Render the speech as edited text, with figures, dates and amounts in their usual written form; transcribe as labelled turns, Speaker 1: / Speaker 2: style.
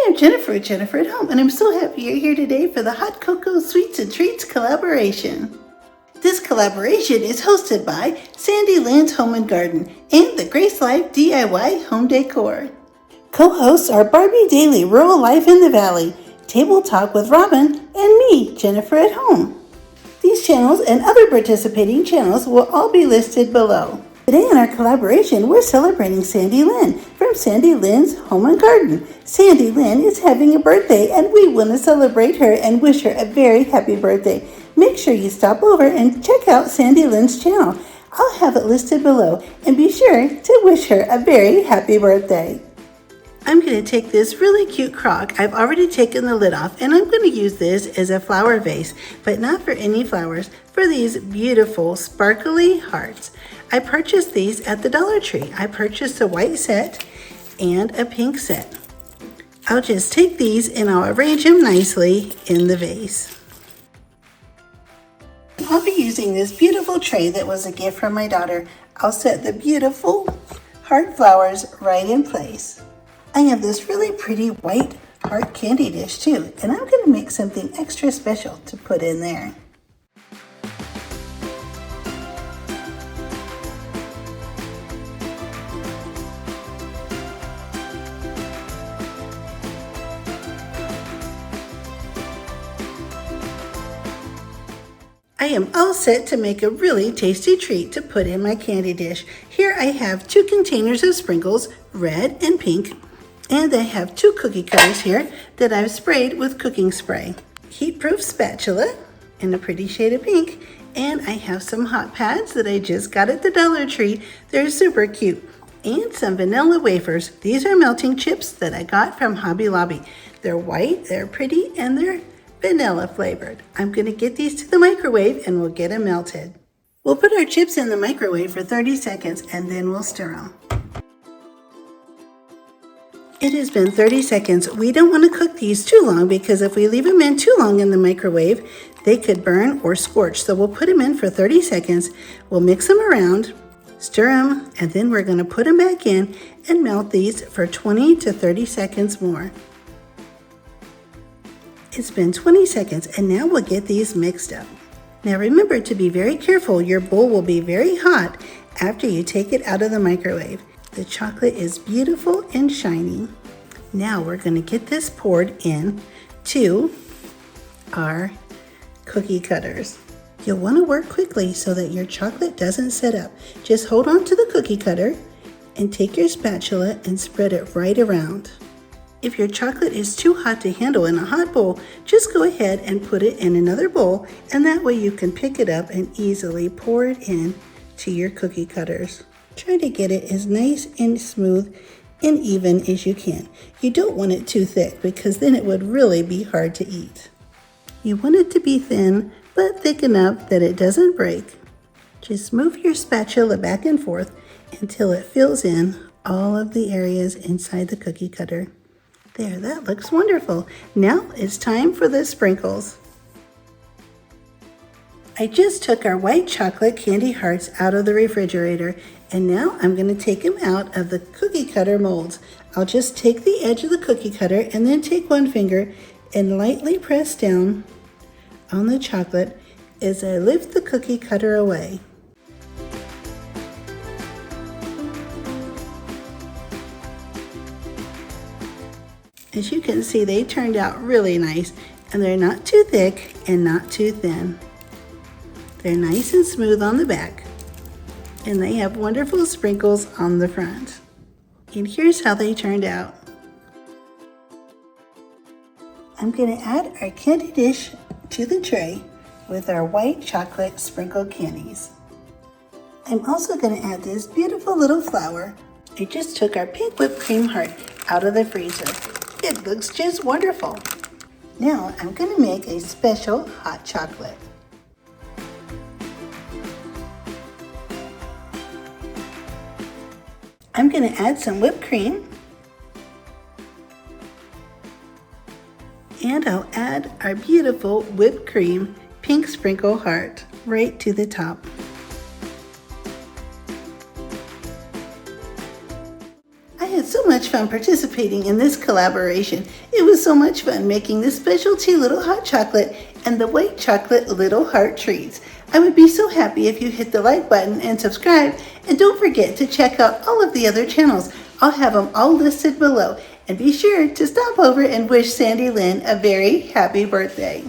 Speaker 1: Hi, I'm Jennifer with Jennifer at Home, and I'm so happy you're here today for the Hot Cocoa Sweets and Treats collaboration. This collaboration is hosted by Sandy Lynn's Home and Garden and the Grace Life DIY Home Decor. Co-hosts are Barbie Daily Rural Life in the Valley, Table Talk with Robin, and me, Jennifer at Home. These channels and other participating channels will all be listed below. Today in our collaboration, we're celebrating Sandy Lynn from Sandy Lynn's Home and Garden. Sandy Lynn is having a birthday, and we want to celebrate her and wish her a very happy birthday. Make sure you stop over and check out Sandy Lynn's channel. I'll have it listed below, and be sure to wish her a very happy birthday. I'm going to take this really cute crock. I've already taken the lid off, and I'm going to use this as a flower vase, but not for any flowers, for these beautiful sparkly hearts. I purchased these at the Dollar Tree. I purchased a white set and a pink set. I'll just take these and I'll arrange them nicely in the vase. I'll be using this beautiful tray that was a gift from my daughter. I'll set the beautiful heart flowers right in place. I have this really pretty white heart candy dish too, and I'm going to make something extra special to put in there. I am all set to make a really tasty treat to put in my candy dish. Here I have 2 containers of sprinkles, red and pink, and I have 2 cookie cutters here that I've sprayed with cooking spray. Heat-proof spatula in a pretty shade of pink, and I have some hot pads that I just got at the Dollar Tree. They're super cute. And some vanilla wafers. These are melting chips that I got from Hobby Lobby. They're white, they're pretty, and they're vanilla flavored. I'm going to get these to the microwave and we'll get them melted. We'll put our chips in the microwave for 30 seconds and then we'll stir them. It has been 30 seconds. We don't want to cook these too long because if we leave them in too long in the microwave, they could burn or scorch. So we'll put them in for 30 seconds. We'll mix them around, stir them, and then we're going to put them back in and melt these for 20 to 30 seconds more. It's been 20 seconds and now we'll get these mixed up. Now remember to be very careful. Your bowl will be very hot after you take it out of the microwave. The chocolate is beautiful and shiny. Now we're going to get this poured in to our cookie cutters. You'll want to work quickly so that your chocolate doesn't set up. Just hold on to the cookie cutter and take your spatula and spread it right around. If your chocolate is too hot to handle in a hot bowl, just go ahead and put it in another bowl, and that way you can pick it up and easily pour it in to your cookie cutters. Try to get it as nice and smooth and even as you can. You don't want it too thick because then it would really be hard to eat. You want it to be thin, but thick enough that it doesn't break. Just move your spatula back and forth until it fills in all of the areas inside the cookie cutter. There, that looks wonderful. Now it's time for the sprinkles. I just took our white chocolate candy hearts out of the refrigerator, and now I'm going to take them out of the cookie cutter molds. I'll just take the edge of the cookie cutter and then take one finger and lightly press down on the chocolate as I lift the cookie cutter away. As you can see, they turned out really nice, and they're not too thick and not too thin. They're nice and smooth on the back, and they have wonderful sprinkles on the front. And here's how they turned out. I'm going to add our candy dish to the tray with our white chocolate sprinkled candies. I'm also going to add this beautiful little flower. I just took our pink whipped cream heart out of the freezer. It looks just wonderful. Now I'm going to make a special hot chocolate. I'm going to add some whipped cream. And I'll add our beautiful whipped cream pink sprinkle heart right to the top. I had so much fun participating in this collaboration. It was so much fun making the specialty little hot chocolate and the white chocolate little heart treats. I would be so happy if you hit the like button and subscribe, and don't forget to check out all of the other channels. I'll have them all listed below, and be sure to stop over and wish Sandy Lynn a very happy birthday.